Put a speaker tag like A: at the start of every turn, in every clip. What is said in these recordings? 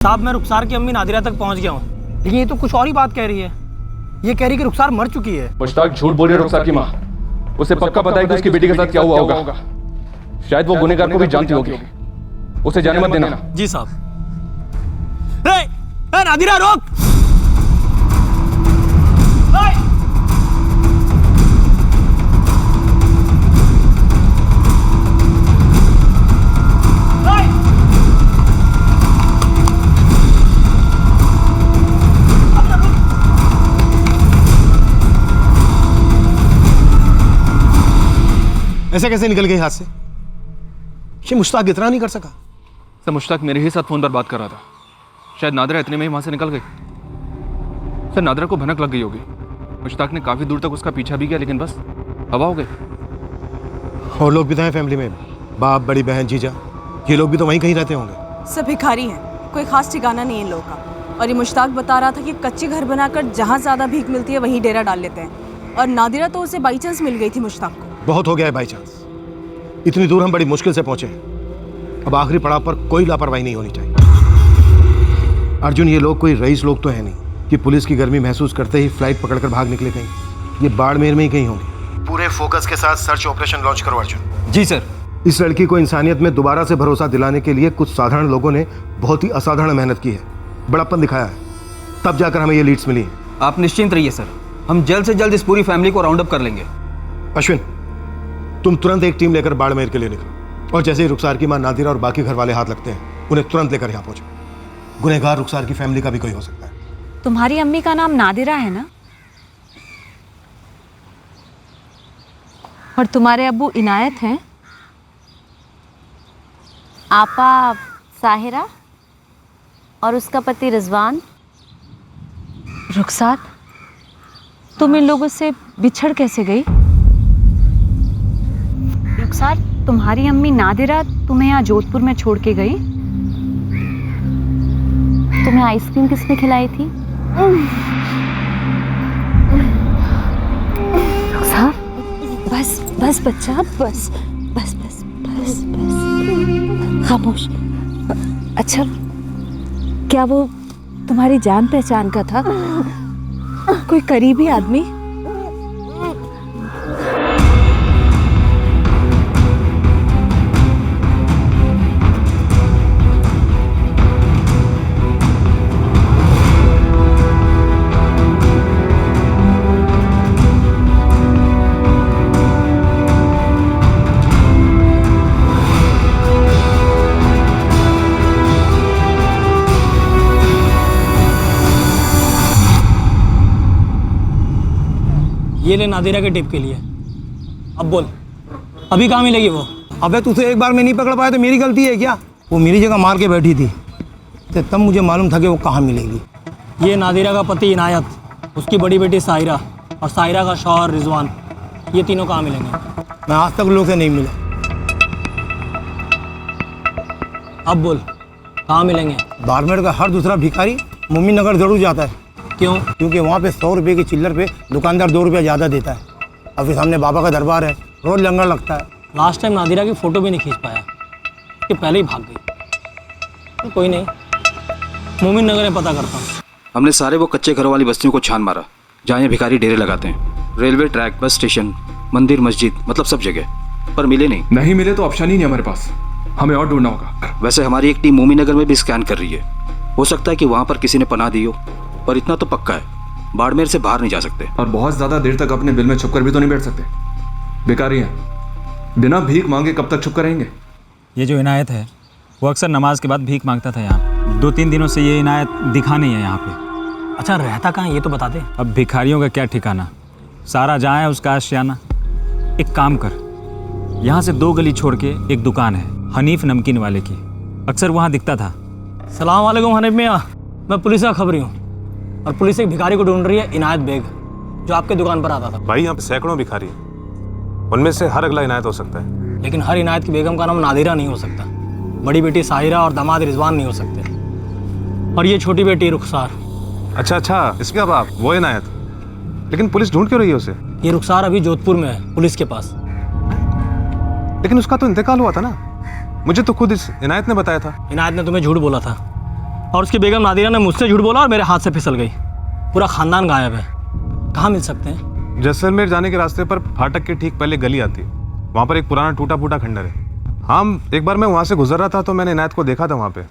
A: साहब मैं रुखसार की अम्मी नादिरा तक पहुंच गया हूँ, लेकिन ये तो कुछ और ही बात कह रही है। ये कह रही कि रुखसार मर चुकी है।
B: मुश्ताक झूठ बोल रही है रुखसार की माँ। उसे पक्का पता है कि उसकी बेटी के साथ क्या हुआ होगा। शायद वो गुनहगार को भी जानती होगी। उसे जाने मत देना।
A: जी साहब। नादिरा रोक।
C: ऐसे कैसे निकल गई हाथ से? ये मुश्ताक इतना नहीं कर सका।
B: सर मुश्ताक मेरे ही साथ फोन पर बात कर रहा था। शायद नादिरा इतने में ही वहां से निकल गई। सर नादिरा को भनक लग गई होगी। मुश्ताक ने काफी दूर तक उसका पीछा भी किया, लेकिन बस हवा हो गई।
C: और लोग भी तो हैं फैमिली में, बाप, बड़ी बहन, जीजा, ये लोग भी तो वहीं कहीं रहते होंगे।
D: सब भिखारी हैं, कोई खास ठिकाना नहीं है इन लोगों का। और ये मुश्ताक बता रहा था कि कच्चे घर बनाकर जहाँ ज़्यादा भीख मिलती है वहीं डेरा डाल लेते हैं। और नादिरा तो उसे बाई चांस मिल गई थी मुश्ताक को।
C: बहुत हो गया है बाई चांस। इतनी दूर हम बड़ी मुश्किल से पहुंचे हैं। अब आखिरी पड़ाव पर कोई लापरवाही नहीं होनी चाहिए। अर्जुन, ये लोग कोई रईस लोग तो है नहीं कि पुलिस की गर्मी महसूस करते ही फ्लाइट पकड़कर भाग निकले कहीं। ये बाड़मेर में ही कहीं होंगे। पूरे फोकस के साथ सर्च ऑपरेशन लॉन्च करो अर्जुन।
B: जी सर।
C: इस लड़की को इंसानियत में दोबारा से भरोसा दिलाने के लिए कुछ साधारण लोगों ने बहुत ही असाधारण मेहनत की है, बड़प्पन दिखाया है, तब जाकर हमें ये लीड्स मिली हैं।
E: आप निश्चिंत रहिए सर, हम जल्द से जल्द इस पूरी फैमिली को राउंड अप कर लेंगे।
C: अश्विन, तुम तुरंत एक टीम लेकर बाड़मेर के लिए निकलो, और जैसे ही रुखसार की मां नादिरा और बाकी घर वाले हाथ लगते हैं, उन्हें तुरंत लेकर यहाँ पहुंचो। गुनहगार रुखसार की फैमिली का भी कोई हो सकता है।
F: तुम्हारी अम्मी का नाम नादिरा है ना? और तुम्हारे अब्बू इनायत हैं? आपा साहिरा और उसका पति रिजवान। रुखसार, तुम इन लोगों से बिछड़ कैसे गई? रुखसार, तुम्हारी अम्मी नादिरा तुम्हें यहाँ जोधपुर में छोड़ के गई? तुम्हें आइसक्रीम किसने खिलाई थी? रुखसार, बस बस बच्चा, बस बस बस बस बस, खामोश। अच्छा, क्या वो तुम्हारी जान पहचान का था? कोई करीबी आदमी?
A: ये ले नादिरा के टिप के लिए। अब बोल, अभी कहाँ मिलेगी वो?
G: अबे तुझे एक बार में नहीं पकड़ पाया तो मेरी गलती है क्या? वो मेरी जगह मार के बैठी थी, तो तब मुझे मालूम था कि वो कहाँ मिलेगी।
A: ये नादिरा का पति इनायत, उसकी बड़ी बेटी साहिरा और साहिरा का शौहर रिजवान, ये तीनों कहाँ मिलेंगे?
G: मैं आज तक लोग से नहीं मिला।
A: अब बोल, कहाँ मिलेंगे?
G: बाड़मेर का हर दूसरा भिखारी मोमिन नगर जरूर जाता है।
A: क्यों?
G: क्योंकि वहाँ पे 100 रुपये की चिल्लर पे दुकानदार 2 रुपया ज़्यादा देता है। और फिर सामने बाबा का दरबार है, रोज लंगर लगता है।
A: लास्ट टाइम नादिरा की फ़ोटो भी नहीं खींच पाया, कि पहले ही भाग गई। तो कोई नहीं, मोमिन नगर में पता करता हूँ।
E: हमने सारे वो कच्चे घरों वाली बस्तियों को छान मारा जहाँ ये भिखारी डेरे लगाते हैं। रेलवे ट्रैक, बस स्टेशन, मंदिर, मस्जिद, मतलब सब जगह, पर मिले नहीं।
B: नहीं मिले तो ऑप्शन ही नहीं हमारे पास, हमें और ढूंढना होगा।
E: वैसे हमारी एक टीम मोमिन नगर में भी स्कैन कर रही है। हो सकता है कि वहाँ पर किसी ने पनाह दी हो, पर इतना तो पक्का है, बाड़मेर से बाहर नहीं जा सकते।
B: और बहुत ज्यादा देर तक अपने बिल में छुपकर भी तो नहीं बैठ सकते। भिखारी हैं, बिना भीख मांगे कब तक छुप कर रहेंगे?
H: ये जो इनायत है वो अक्सर नमाज के बाद भीख मांगता था यहाँ। 2-3 दिनों से ये इनायत दिखा नहीं है यहाँ पे।
A: अच्छा, रहता कहाँ ये तो बता दे।
H: अब भिखारियों का क्या ठिकाना, सारा जहाँ है उसका आशियाना। एक काम कर, यहाँ से 2 गली छोड़ के एक दुकान है हनीफ नमकीन वाले की, अक्सर वहाँ दिखता था।
A: सलाम वालेकुम हनीफ मियाँ, मैं पुलिस का खबरी हूँ, और पुलिस एक भिखारी को ढूंढ रही है, इनायत बेग, जो आपके दुकान पर आता था।
I: भाई यहाँ पे सैकड़ों भिखारी हैं, उनमें से हर अगला इनायत हो सकता है।
A: लेकिन हर इनायत की बेगम का नाम नादिरा नहीं हो सकता, बड़ी बेटी साहिरा और दामाद रिजवान नहीं हो सकते, और ये छोटी बेटी रुखसार।
I: अच्छा, इसके अब आप वो इनायत, लेकिन पुलिस ढूंढ क्यों रही है उसे?
A: ये रुखसार अभी जोधपुर में है, पुलिस के पास।
I: लेकिन उसका तो इंतकाल हुआ था ना। मुझे तो खुद इस इनायत ने बताया था।
A: इनायत ने तुम्हें झूठ बोला था, और उसकी बेगम नादिरा ने मुझसे झूठ बोला और मेरे हाथ से फिसल गई। पूरा खानदान गायब है। कहाँ मिल सकते हैं?
I: जैसलमेर जाने के रास्ते पर फाटक के ठीक पहले गली आती है, वहाँ पर एक पुराना टूटा फूटा खंडर है। हाँ, एक बार मैं वहाँ से गुजर रहा था तो मैंने इनायत को देखा था वहाँ पे।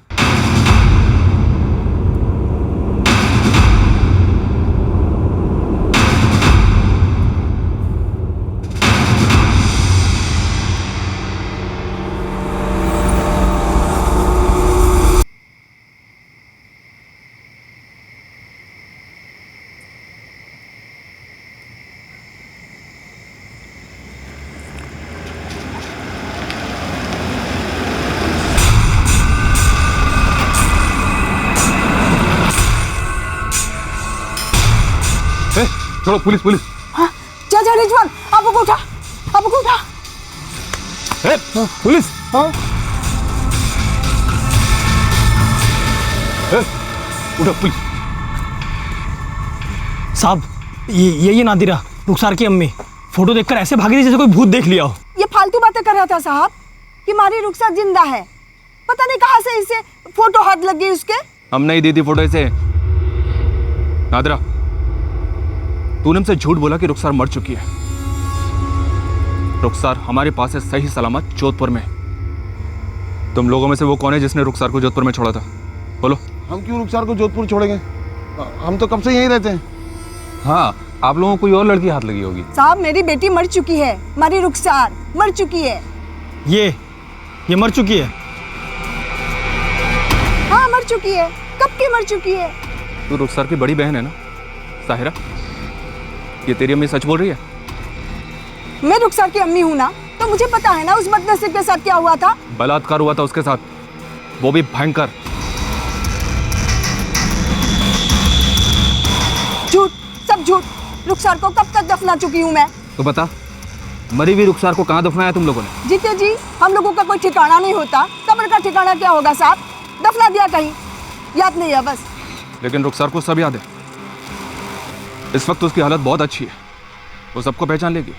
I: चलो पुलिस पुलिस।
D: हाँ, जा जा रिजवान, अबू को उठा, अबू को उठा।
I: पुलिस। हाँ उठो पुलिस।
A: साहब ये नादिरा, रुखसार की अम्मी, फोटो देखकर ऐसे भागी थी जैसे कोई भूत देख लिया हो।
D: ये फालतू बातें कर रहा था साहब कि हमारी रुखसार जिंदा है। पता नहीं कहाँ से इसे फोटो हाथ लग गई उसके।
B: हम नहीं दी थी फोटो इसे। नादिरा, तूने हमसे झूठ बोला कि रुखसार मर चुकी है। रुखसार हमारे पास है सही सलामत जोधपुर में। तुम लोगों में से वो कौन है जिसने रुखसार को जोधपुर में छोड़ा था? बोलो।
I: हम क्यों रुखसार को जोधपुर छोड़ेंगे? हम तो कब से यहीं रहते हैं।
B: हाँ, आप लोगों को कोई और लड़की हाथ लगी होगी।
D: साहब मेरी बेटी मर चुकी है, हमारी रुखसार मर चुकी है।
A: ये मर चुकी है?
D: हाँ मर चुकी है। कब की मर चुकी है?
B: तू रुखसार की बड़ी बहन है ना साहिरा? ये तेरी अम्मी सच बोल रही है?
D: मैं रुखसार की अम्मी हूँ ना, तो मुझे पता है ना उस बदनसीब के साथ क्या हुआ था।
B: बलात्कार हुआ था उसके साथ, वो भी भयंकर।
D: झूठ, सब झूठ। रुखसार को कब तक दफना चुकी हूँ मैं।
B: तो बता, मरी हुई रुखसार को कहाँ दफनाया तुम लोगों ने?
D: जीते जी, हम लोगों का कोई ठिकाना नहीं होता। कब्र का ठिकाना क्या होगा साहब? दफना दिया कहीं, याद नहीं है बस।
B: लेकिन रुखसार को सब याद है। इस वक्त उसकी हालत बहुत अच्छी है, वो सबको पहचान लेगी,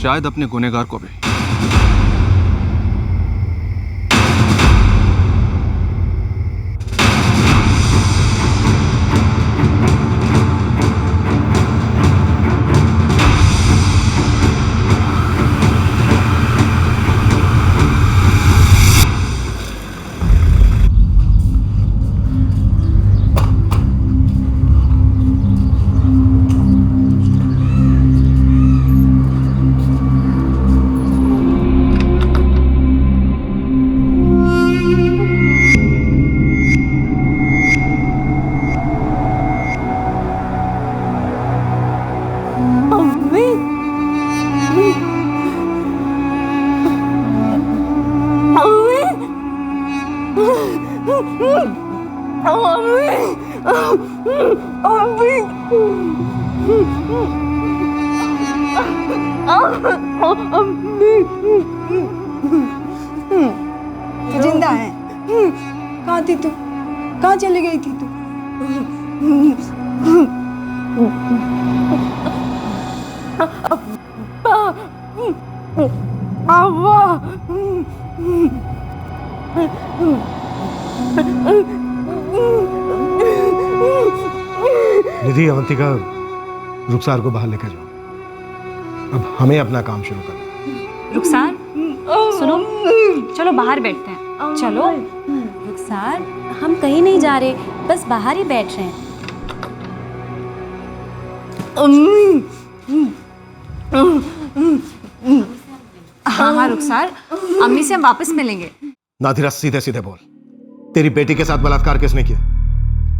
B: शायद अपने गुनहगार को भी।
D: जिंदा है। कहाँ थी तू? कहाँ चली गई थी तू?
C: निधि, अवंतिका, रुखसार को बाहर लेकर जाओ। अब हमें अपना काम शुरू करना है।
F: रुखसार सुनो, चलो बाहर बैठते हैं। चलो।
J: रुखसार, हम कहीं नहीं जा रहे, बस बाहर ही बैठ रहे हैं।
F: हाँ रुखसार, अम्मी से हम वापस मिलेंगे।
C: नादिरा, सीधे सीधे बोल, तेरी बेटी के साथ बलात्कार किसने किया?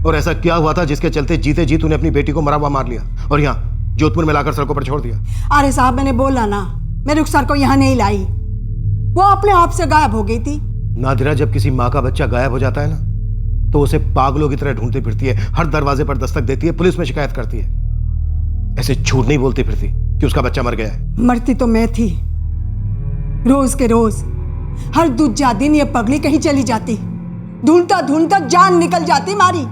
C: और ऐसा क्या हुआ था जिसके चलते जीते जी तूने अपनी बेटी को मरा हुआ मार लिया और यहाँ जोधपुर में लाकर सड़कों पर छोड़ दिया?
D: अरे साहब, मैंने बोला ना, मैं रुखसार को यहाँ नहीं लाई, वो अपने आप से गायब हो गई थी।
C: नादिरा, जब किसी माँ का बच्चा गायब हो जाता है ना, तो उसे पागलों की तरह ढूंढती फिरती है, हर दरवाजे पर दस्तक देती है, पुलिस में शिकायत करती है। ऐसे झूठ नहीं बोलती फिरती कि उसका बच्चा मर गया है।
D: मरती तो मैं थी, रोज के रोज, हर दूजा दिन ये पगली कहीं चली जाती, ढूंढता ढूंढता जान निकल जाती मारी,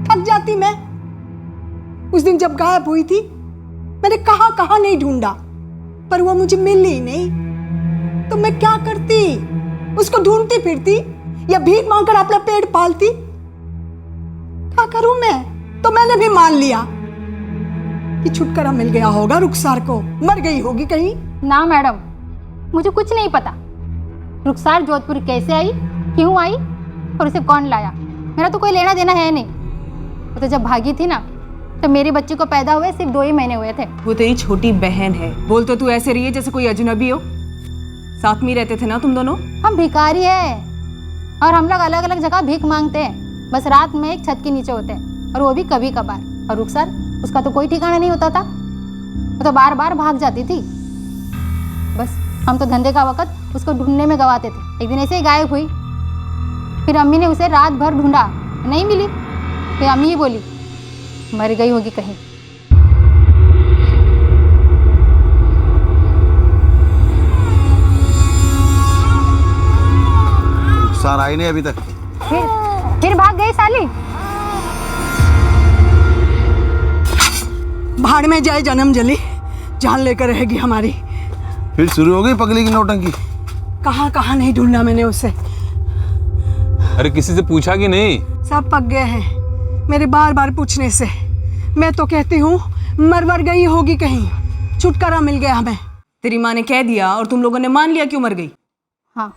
D: थक जाती मैं। उस दिन जब गायब हुई थी, मैंने कहां कहां नहीं ढूंढा, पर वो मुझे मिली नहीं। तो मैं क्या करती? उसको ढूंढती फिरती या भीख मांगकर अपना पेट पालती? क्या करूं मैं? तो मैंने भी मान लिया कि छुटकारा मिल गया होगा रुखसार को, मर गई होगी कहीं।
K: ना मैडम, मुझे कुछ नहीं पता। रुखसार जोधपुर कैसे आई, क्यों आई और उसे कौन लाया, मेरा तो कोई लेना देना है नहीं। वो तो जब भागी थी ना, तो मेरे बच्चे को पैदा हुए सिर्फ 2 ही महीने हुए थे।
L: वो तेरी छोटी बहन है। बोल तो तू ऐसे रही है जैसे कोई अजनबी हो। साथ में रहते थे ना तुम दोनों?
K: हम भिखारी है और हम लोग अलग अलग जगह भीख मांगते हैं। बस रात में एक छत के नीचे होते हैं, और वो भी कभी कभार। और रुखसार, उसका तो कोई ठिकाना नहीं होता था, वो तो बार बार भाग जाती थी। बस हम तो धंधे का वक्त उसको ढूंढने में गवाते थे। एक दिन ऐसे ही गायब हुई। फिर अम्मी ने उसे रात भर ढूंढा, नहीं मिली। फिर अम्मी ही बोली मर गई होगी कहीं।
C: रुखसार आई नहीं अभी तक।
K: फिर भाग गई साली।
D: भाड़ में जाए जन्म जली, जान लेकर रहेगी हमारी।
C: फिर शुरू हो गई पगली की नौटंकी।
D: कहाँ कहाँ नहीं ढूंढा मैंने उसे।
I: अरे किसी से पूछा कि नहीं?
D: सब पक गए हैं मेरे बार बार पूछने से। मैं तो कहती हूँ मर गई होगी कहीं, छुटकारा मिल गया हमें।
L: तेरी माँ ने कह दिया और तुम लोगों ने मान लिया क्यों मर गई?
K: हाँ,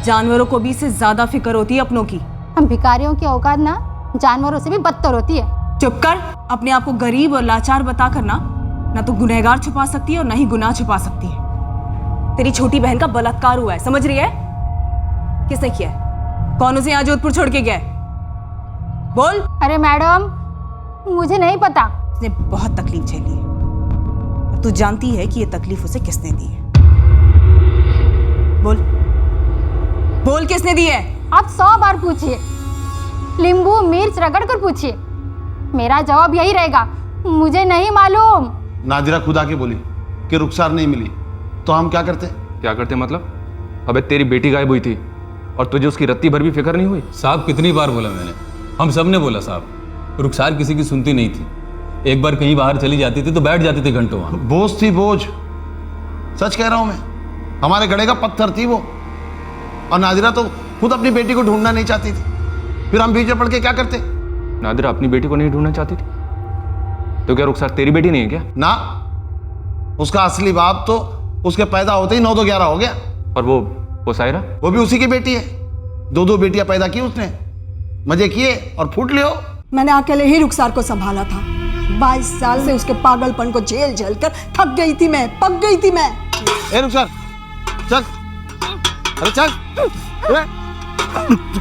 L: जानवरों को भी इससे ज्यादा फिक्र होती है अपनों की।
K: हम भिखारियों की औकात ना जानवरों से भी बदतर होती है।
L: चुप कर। अपने आप को गरीब और लाचार बता कर ना तो गुनहगार छुपा सकती है और ना ही गुनाह छुपा सकती है। तेरी छोटी बहन का बलात्कार हुआ है, समझ रही है? किसने किया है? कौन उसे यहाँ जोधपुर छोड़ के गया है? बोल।
K: अरे मैडम, मुझे नहीं पता।
L: उसने बहुत तकलीफ झेली है और तू जानती है कि ये तकलीफ उसे किसने दी है। बोल बोल, किसने दी है?
K: आप 100 बार पूछिए, नींबू मिर्च रगड़ कर पूछिए, मेरा जवाब यही रहेगा, मुझे नहीं मालूम।
C: नादिरा खुद आके बोली कि रुखसार नहीं मिली, तो हम क्या करते?
B: क्या करते मतलब? अबे तेरी बेटी गायब हुई थी और तुझे उसकी रत्ती भर भी फिक्र नहीं हुई?
M: साहब कितनी बार बोला मैंने, हम सब ने बोला साहब, रुखसार किसी की सुनती नहीं थी। एक बार कहीं बाहर चली जाती थी तो बैठ जाती थी घंटों वहां।
C: बोझ थी, बोझ। सच कह रहा हूं मैं, हमारे गड़े का पत्थर थी वो। और नादिरा तो खुद अपनी बेटी को ढूंढना नहीं चाहती थी, फिर हम बीच में पड़ के क्या करते?
B: नादिरा अपनी बेटी को नहीं ढूंढना चाहती थी तो क्या रुखसार तेरी बेटी नहीं है क्या?
C: ना, उसका असली बाप तो उसके पैदा होते ही 9-11 हो गया।
B: और वो सायरा,
C: वो भी उसी की बेटी है। 2 बेटियां पैदा की उसने, मजे किए और फूट लियो।
D: मैंने अकेले ही रुखसार को संभाला था। 22 साल से उसके पागलपन को झेल झेल कर थक गई थी मैं, पक गई थी मैं।
C: ए रुखसार, चल, अरे चल,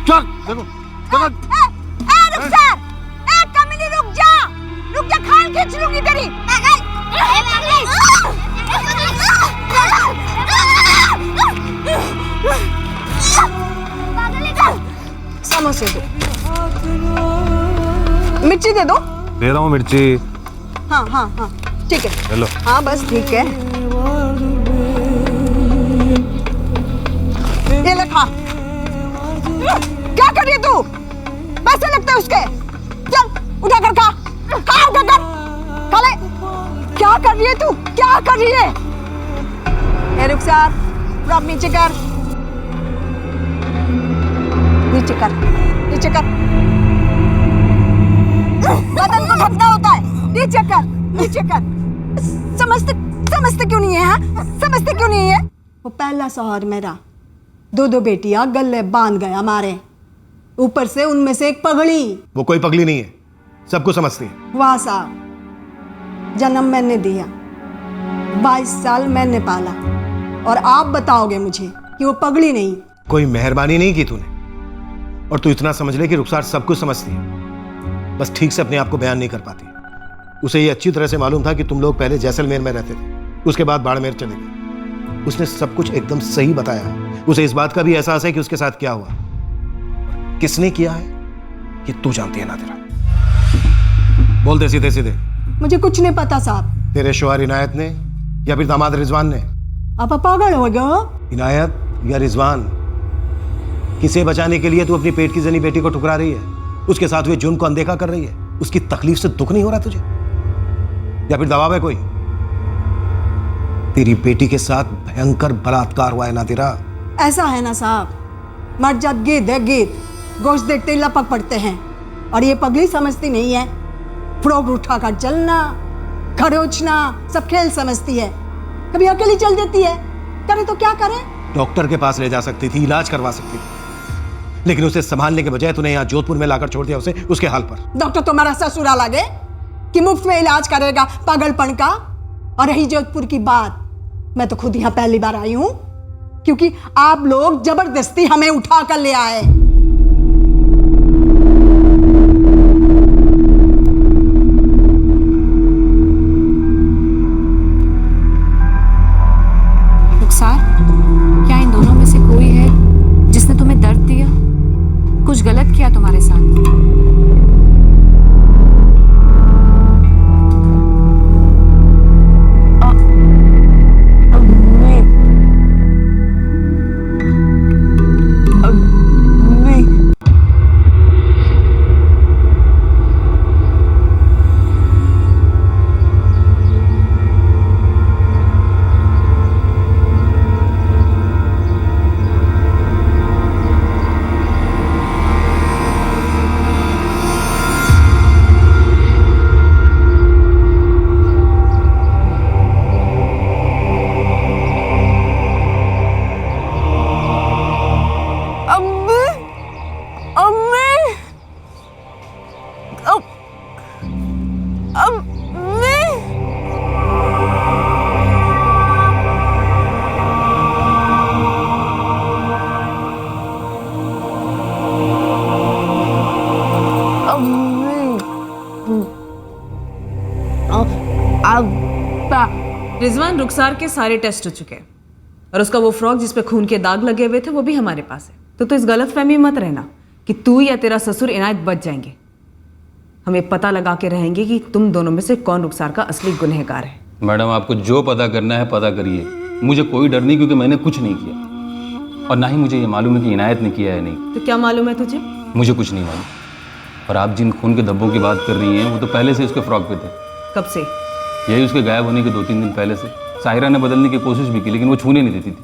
C: चल, देखो,
D: रुखसार, कमीनी रुक जा, खाल खींच लूंगी तेरी। समोसे दो, मिर्ची दे दो।
I: दे रहा हूँ मिर्ची।
D: हाँ हाँ हाँ, ठीक है।
I: चलो।
D: हाँ बस ठीक है, ये ले खा। क्या कर रही है तू? पैसे लगते हैं उसके। चल उठा कर खा, खा उठा कर, खा ले। क्या कर रही है तू? क्या कर रही है? रुखसार, अब नीचे कर, नीचे कर, नीचे कर। बदन को ढकना होता है, नीचे कर, नीचे कर। समझते क्यों नहीं है? हाँ, समझते क्यों नहीं है? वो पहला शौहर मेरा 2 बेटियां गले बांध गया मारे, ऊपर से उनमें से एक पगड़ी।
C: वो कोई पगली नहीं है, सबको समझती है।
D: वाह साहब, जन्म मैंने दिया, 22 साल मैंने पाला, और आप बताओगे मुझे कि वो पगड़ी नहीं?
C: कोई मेहरबानी नहीं की तूने, और तू इतना समझ ले कि रुखसार सब कुछ समझती है, बस ठीक से अपने आप को बयान नहीं कर पाती। उसे ये अच्छी तरह से मालूम था कि तुम लोग पहले जैसलमेर में रहते थे, उसके बाद बाड़मेर चले गए। उसने सब कुछ एकदम सही बताया। उसे इस बात का भी एहसास है कि उसके साथ क्या हुआ, किसने किया है, ये तू जानती है नादिरा। बोल दे सीधे सीधे।
D: मुझे कुछ नहीं पता साहब।
C: तेरे शौहर इनायत ने या फिर दामाद रिजवान ने?
D: आप पागल हो गए?
C: इनायत या रिजवान, किसे बचाने के लिए तू अपनी पेट की जनी बेटी को ठुकरा रही है, उसके साथ हुए जुर्म को अनदेखा कर रही है? उसकी तकलीफ से दुख नहीं हो रहा तुझे, या फिर दबाव है कोई? तेरी बेटी के साथ भयंकर बलात्कार हुआ है नादिरा।
D: ऐसा है ना साहब, मर जात गिद्ध है गिद्ध, गोश्त देखते ही लपक पड़ते हैं। और ये पगली समझती नहीं है, फ्रॉक उठाकर चलना, खरोचना सब खेल समझती है। कभी अकेली चल देती है, करे तो क्या करे।
C: डॉक्टर के पास ले जा सकती थी, इलाज करवा सकती थी, लेकिन उसे संभालने के बजाय तूने यहाँ जोधपुर में लाकर छोड़ दिया उसे उसके हाल पर।
D: डॉक्टर तुम्हारा ससुरा लगे कि मुफ्त में इलाज करेगा पागलपन का। और रही जोधपुर की बात, मैं तो खुद यहाँ पहली बार आई हूँ क्योंकि आप लोग जबरदस्ती हमें उठा कर ले आए।
F: रुखसार, क्या इन दोनों में से कोई है जिसने तुम्हें दर्द दिया, कुछ गलत किया तुम्हारे साथ?
L: रिजवान, रुखसार के सारे टेस्ट हो चुके हैं और उसका वो फ्रॉक जिस पे खून के दाग लगे हुए थे वो भी हमारे पास है। तो इस गलत फहमी मत रहना कि तू या तेरा ससुर इनायत बच जाएंगे। हमें पता लगा के रहेंगे कि तुम दोनों में से कौन रुखसार का असली गुनहगार है।
M: मैडम, आपको जो पता करना है पता करिए, मुझे कोई डर नहीं क्योंकि मैंने कुछ नहीं किया और ना ही मुझे ये मालूम है कि इनायत ने किया है नहीं।
L: तो क्या मालूम है तुझे?
M: मुझे कुछ नहीं मालूम। और आप जिन खून के धब्बों की बात कर रही हैं वो तो पहले से उसके फ्रॉक पे थे।
L: कब से?
M: यही उसके गायब होने के 2-3 दिन पहले से। साहिरा ने बदलने की कोशिश भी की लेकिन वो छूने नहीं देती थी,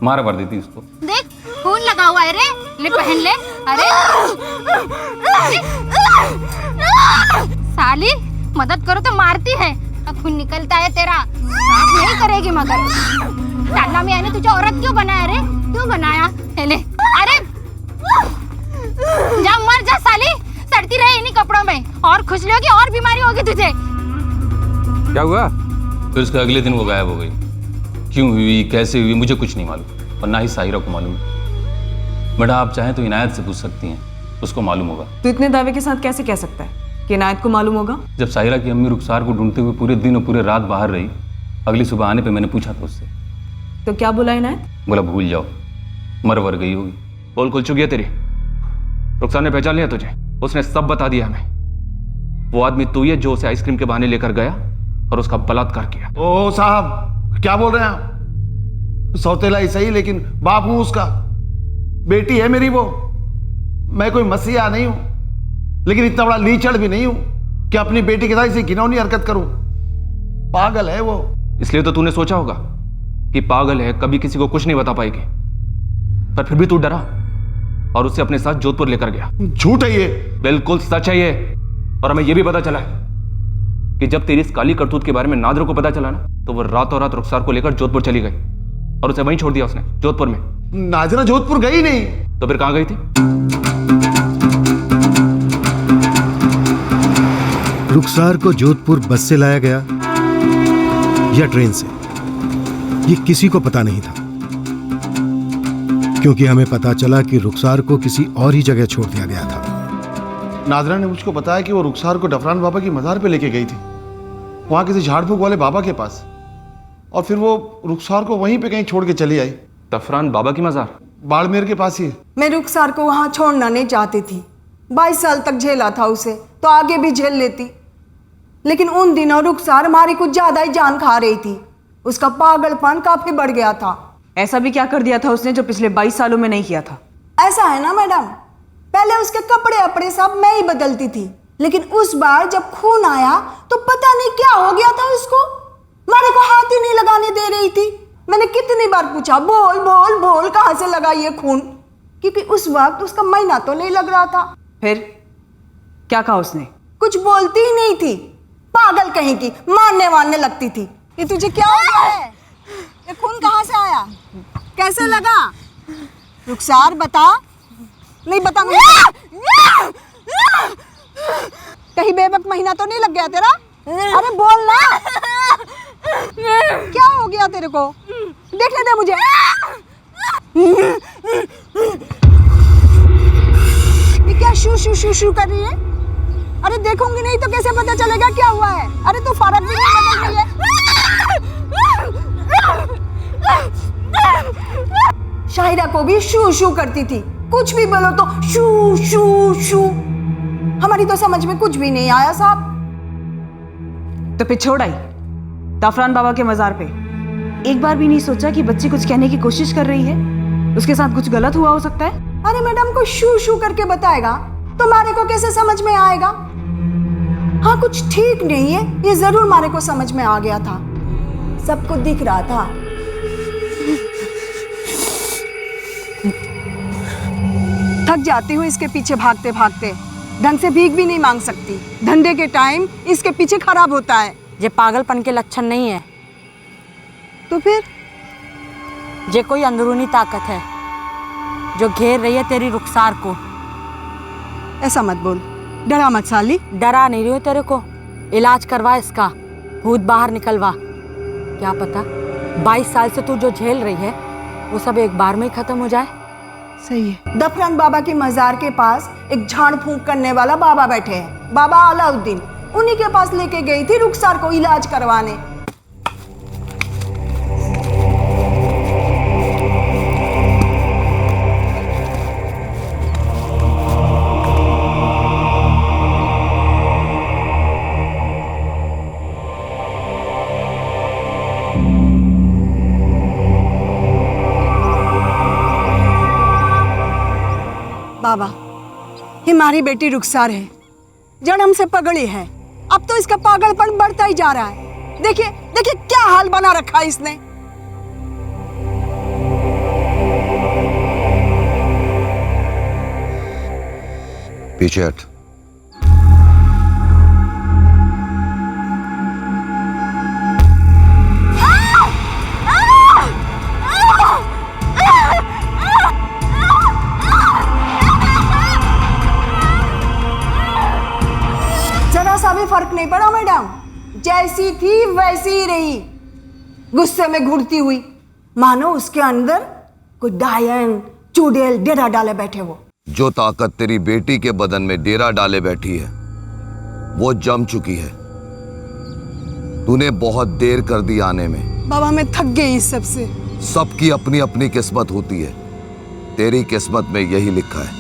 M: मारा पड़ देती उसको।
K: देख खून लगा हुआ है रे, ले पहन ले। अरे साली, मदद करो तो मारती है, खून निकलता है तेरा, साफ नहीं करेगी मगर। अल्लाह मियां ने तुझे औरत क्यों बनाया रे? क्यों बनाया? ले अरे जा मर जा साली, सड़ती रहे इन्हीं कपड़ों में, और खुजली होगी और बीमारी होगी तुझे।
M: क्या हुआ? फिर उसके अगले दिन वो गायब हो गई। क्यों हुई, कैसे हुई, मुझे कुछ नहीं मालूम और ना ही साहिरा को मालूम है। बेटा, आप चाहें तो इनायत से पूछ सकती हैं, उसको मालूम होगा।
L: तू इतने दावे के साथ कैसे कह सकता है कि इनायत को मालूम होगा?
M: जब साहिरा की अम्मी रुखसार को ढूंढते हुए पूरे दिन और पूरे रात बाहर रही, अगली सुबह आने पे मैंने पूछा था उससे।
L: तो क्या बोला इनायत?
M: बोला भूल जाओ, मर वर गई होगी।
B: बोल खुल चुकी है तेरी। रुखसार ने पहचान लिया तुझे, उसने सब बता दिया हमें। वो आदमी तू ही है जो उसे आइसक्रीम के बहाने लेकर गया और उसका बलात्कार किया।
C: ओ साहब, क्या बोल रहे हैं आप? सौतेला ही सही लेकिन बाप हूं उसका, बेटी है मेरी वो। मैं कोई मसीहा नहीं हूं लेकिन इतना बड़ा लीचड़ भी नहीं हूं कि अपनी बेटी के साथ इसे घिनौनी हरकत करूं। पागल है वो।
B: इसलिए तो तूने सोचा होगा कि पागल है, कभी किसी को कुछ नहीं बता पाएगी, पर फिर भी तू डरा और उसे अपने साथ जोधपुर लेकर गया।
C: झूठ है ये।
B: बिल्कुल सच है ये। और हमें यह भी पता चला है कि जब तेरी इस काली करतूत के बारे में नादरा को पता चला ना, तो वो रातों रात रुखसार को लेकर जोधपुर चली गई और उसे वहीं छोड़ दिया उसने, जोधपुर में।
C: नाजरा जोधपुर गई नहीं।
B: तो फिर कहां गई थी?
C: रुखसार को जोधपुर बस से लाया गया या ट्रेन से, ये किसी को पता नहीं था, क्योंकि हमें पता चला कि रुखसार को किसी और ही जगह छोड़ दिया गया था। नाजरा ने मुझको बताया कि वो रुखसार को डफरान बाबा की मज़ार पे लेके गई थी, वहां किसी झाड़ फूक वाले बाबा के पास, और फिर वो रुखसार को वहीं पे कहीं छोड़ के चली आई।
B: डफरान बाबा की मज़ार
C: बाड़मेर के पास ही।
D: मैं रुखसार को वहां छोड़ना नहीं चाहती थी। 22 साल तक झेला था उसे, तो आगे भी झेल लेती, लेकिन उन दिनों रुखसार हमारी कुछ ज्यादा ही जान खा रही थी। उसका पागलपन काफी बढ़ गया था।
L: ऐसा भी क्या कर दिया था उसने जो पिछले 22 सालों में नहीं किया था?
D: ऐसा है ना मैडम, पहले उसके कपड़े अपने सब मैं ही बदलती थी, लेकिन उस बार जब खून आया तो पता नहीं क्या हो गया था उसको, मारे को हाथ ही नहीं लगाने दे रही थी। मैंने कितनी बार पूछा, बोल बोल बोल कहाँ से लगा ये खून, क्योंकि उस वक्त उसका महीना तो नहीं लग रहा था।
L: फिर क्या कहा उसने?
D: कुछ बोलती ही नहीं थी, पागल कहीं की, मारने वारने लगती थी। ये तुझे क्या हो गया है? ये खून कहाँ से आया, कैसे लगा? रुखसार बता। नहीं बता कहीं बेवक महीना तो नहीं लग गया तेरा? अरे बोल ना, क्या हो गया तेरे को? देखने दे मुझे। ये क्या शू शू शू शू कर रही है? अरे देखूंगी नहीं तो कैसे पता चलेगा क्या हुआ है? अरे तू फर्क भी नहीं बदल रही है। शाहिरा को भी शू शू करती थी, कुछ भी बोलो तो शू शू शू। हमारी तो समझ में कुछ भी नहीं आया साहब।
L: तो फिर छोड़ आई जाफरान बाबा के मजार पे। एक बार भी नहीं सोचा कि बच्ची कुछ कहने की कोशिश कर रही है, उसके साथ कुछ गलत हुआ हो सकता है?
D: अरे मैडम को शू शू करके बताएगा तो मारे को कैसे समझ में आएगा? हाँ कुछ ठीक नहीं है, ये जरूर मारे को समझ में आ गया था, सबको दिख रहा था। थक जाती हूँ इसके पीछे भागते भागते, ढंग से भीख भी नहीं मांग सकती। धंधे के टाइम इसके पीछे खराब होता है।
N: ये पागलपन के लक्षण नहीं है,
D: तो फिर
N: ये कोई अंदरूनी ताकत है जो घेर रही है तेरी रुखसार को।
D: ऐसा मत बोल, डरा मत साली।
N: डरा नहीं रही हो तेरे को, इलाज करवा इसका, भूत बाहर निकलवा। क्या पता 22 साल से तू जो झेल रही है वो सब एक बार में ही खत्म हो जाए।
D: सही है। दफरान बाबा के मजार के पास एक झाड़ फूंक करने वाला बाबा बैठे हैं, बाबा अलाउद्दीन। उन्हीं के पास लेके गई थी रुखसार को इलाज करवाने। बाबा, ये हमारी बेटी रुखसार है, जन्म से पगड़ी है। अब तो इसका पागलपन बढ़ता ही जा रहा है। देखिए देखिए क्या हाल बना रखा है इसने।
O: पीछे हट।
D: जरा सा भी फर्क नहीं पड़ा मैडम, जैसी थी वैसी ही रही, गुस्से में घुरती हुई, मानो उसके अंदर कोई डायन चुड़ैल डेरा डाले बैठे वो।
O: जो ताकत तेरी बेटी के बदन में डेरा डाले बैठी है वो जम चुकी है। तूने बहुत देर कर दी आने में।
D: बाबा मैं थक गई इस सब से।
O: सबकी अपनी अपनी किस्मत होती है, तेरी किस्मत में यही लिखा है।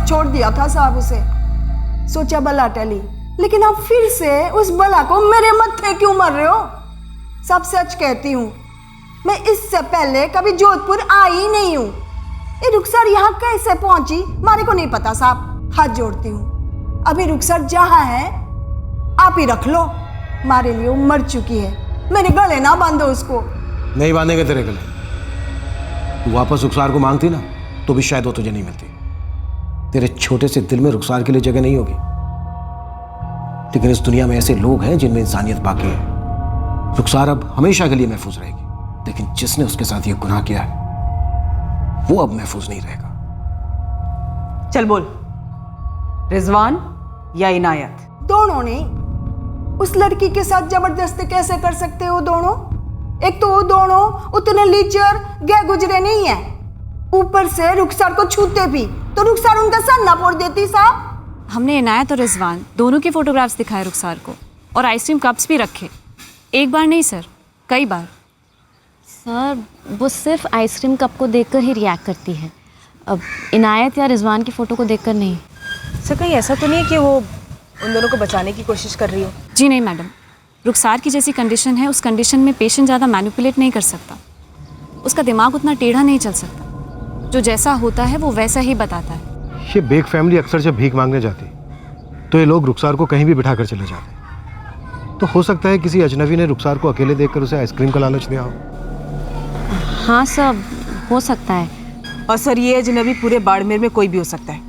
D: छोड़ दिया था साहब उसे, सोचा बला टली, लेकिन अब फिर से उस बला को मेरे मत्थे क्यों मर रहे हो? सब सच कहती हूँ, मैं इससे पहले कभी जोधपुर आई नहीं हूँ। ये रुखसर यहाँ कैसे पहुंची मारे को नहीं पता साहब। हाथ जोड़ती हूँ, अभी रुखसर जहाँ है आप ही रख लो, मारे लिए मर चुकी है, मेरे गले ना बांधो उसको।
C: नहीं बांधेंगे तेरे गले। तू वापस रुखसार को मांगती ना तो भी शायद वो तुझे नहीं मिलती। तेरे छोटे से दिल में रुखसार के लिए जगह नहीं होगी, लेकिन इस दुनिया में ऐसे लोग हैं जिनमें इंसानियत बाकी है। रुखसार अब हमेशा के लिए महफूज रहेगी, लेकिन जिसने उसके साथ ये गुनाह किया है वो अब महफूज नहीं रहेगा।
L: चल बोल, रिजवान या इनायत?
D: दोनों ने। उस लड़की के साथ जबरदस्ती कैसे कर सकते हो दोनों? एक तो वो दोनों उतने लीचर गए गुजरे नहीं है, ऊपर से रुखसार को छूते भी तो रुखसार उनका सर ना फोड़ देती साहब।
J: हमने इनायत और रिजवान दोनों के फोटोग्राफ्स दिखाए रुखसार को, और आइसक्रीम कप्स भी रखे। एक बार नहीं सर, कई बार। सर वो सिर्फ आइसक्रीम कप को देखकर ही रिएक्ट करती है, अब इनायत या रिजवान की फ़ोटो को देखकर नहीं।
L: सर कहीं ऐसा तो नहीं है कि वो उन दोनों को बचाने की कोशिश कर रही हो?
J: जी नहीं मैडम, रुखसार की जैसी कंडीशन है, उस कंडीशन में पेशेंट ज़्यादा मैनिपुलेट नहीं कर सकता, उसका दिमाग उतना टेढ़ा नहीं चल सकता, जो जैसा होता है वो वैसा ही बताता है।
C: ये बेग फैमिली अक्सर जब भीख मांगने जाती तो ये लोग रुखसार को कहीं भी बिठा कर चले जाते। तो हो सकता है किसी अजनबी ने रुखसार को अकेले देखकर उसे आइसक्रीम का लालच दिया हो।
J: हाँ सर, हो सकता है।
L: और सर ये अजनबी पूरे बाड़मेर में कोई भी हो सकता है,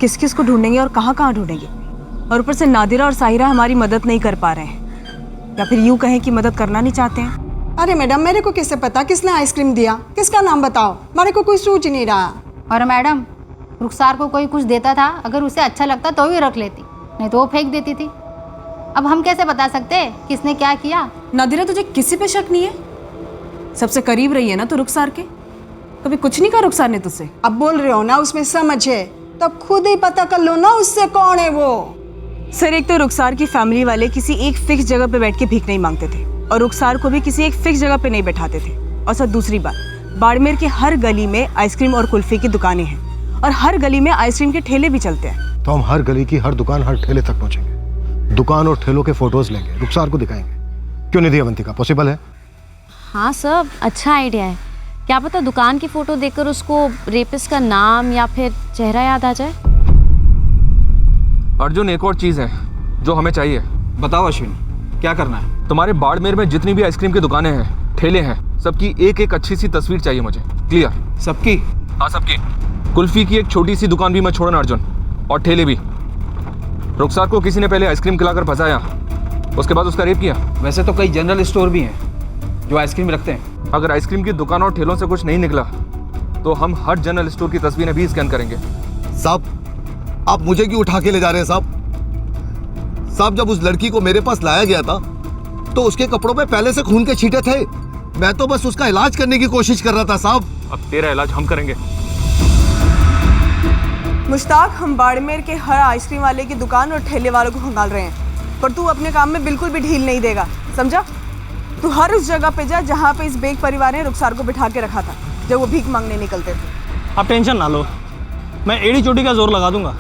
L: किस किस को ढूंढेंगे और कहाँ कहाँ ढूंढेंगे। और ऊपर से नादिरा और साहिरा हमारी मदद नहीं कर पा रहे हैं, या फिर यूँ कहें कि मदद करना नहीं चाहते हैं।
D: अरे मैडम, मेरे को कैसे पता किसने आइसक्रीम दिया, किसका नाम बताओ, मेरे को कोई सूझ नहीं रहा।
K: और मैडम, रुखसार को कोई कुछ देता था, अगर उसे अच्छा लगता तो भी रख लेती, नहीं तो वो फेंक देती थी। अब हम कैसे बता सकते किसने क्या किया?
L: नादिरा तुझे किसी पे शक नहीं है? सबसे करीब रही है ना तो रुखसार के, कभी कुछ नहीं कहा रुखसार ने तुझसे?
D: अब बोल रहे हो ना उसमें समझ है, तो खुद ही पता कर लो ना उससे कौन है वो।
L: सर एक तो रुखसार की फैमिली वाले किसी एक फिक्स जगह पे बैठ के भीख नहीं मांगते थे, और रुखसार को भी किसी एक फिक्स जगह पे नहीं बैठाते थे। और सर दूसरी बात, बाड़मेर के हर गली में आइसक्रीम और कुल्फी की दुकानें हैं, और हर गली में आइसक्रीम के ठेले भी चलते हैं।
C: तो हम हर गली की हर दुकान, हर ठेले तक पहुंचेंगे, दुकान और ठेलों के फोटोज लेंगे, रुखसार को दिखाएंगे। क्यों नहीं दिया अवंतिका, पॉसिबल है?
J: हाँ सर, अच्छा आइडिया है। क्या पता दुकान की फ़ोटो देखकर उसको रेपिस्ट का नाम या फिर चेहरा याद आ जाए।
B: अर्जुन, एक और चीज़ है जो हमें चाहिए।
E: बताओ अश्विन, क्या करना है?
B: तुम्हारे बाड़मेर में जितनी भी आइसक्रीम की दुकानें हैं, ठेले हैं, सबकी एक एक अच्छी सी तस्वीर चाहिए मुझे। क्लियर?
E: सबकी?
B: हाँ सबकी। कुल्फी की एक छोटी सी दुकान भी मत छोड़ना अर्जुन, और ठेले भी। रुखसार को किसी ने पहले आइसक्रीम खिलाकर फंसाया, उसके बाद उसका रेप किया।
E: वैसे तो कई जनरल स्टोर भी हैं जो आइसक्रीम रखते हैं।
B: अगर आइसक्रीम की दुकान और ठेलों से कुछ नहीं निकला तो हम हर जनरल स्टोर की तस्वीरें भी स्कैन करेंगे।
O: साहब, आप मुझे क्यों उठा के ले जा रहे हैं साहब? साहब, जब उस लड़की को मेरे पास लाया गया था तो उसके कपड़ों पे पहले से खून के छींटे थे। मैं तो बस उसका इलाज करने की कोशिश कर रहा था साहब।
B: अब तेरा इलाज हम करेंगे।
L: मुश्ताक, हम बाड़मेर के हर आइसक्रीम वाले की दुकान और ठेले वालों को खंगाल रहे हैं, पर तू अपने काम में बिल्कुल भी ढील नहीं देगा, समझा? तू हर उस जगह पे जा जहाँ पे इस बेग परिवार ने रुखसार को बिठा के रखा था जब वो भीख मांगने निकलते थे।
A: आप टेंशन ना लो, मैं एड़ी चोटी का जोर लगा दूंगा।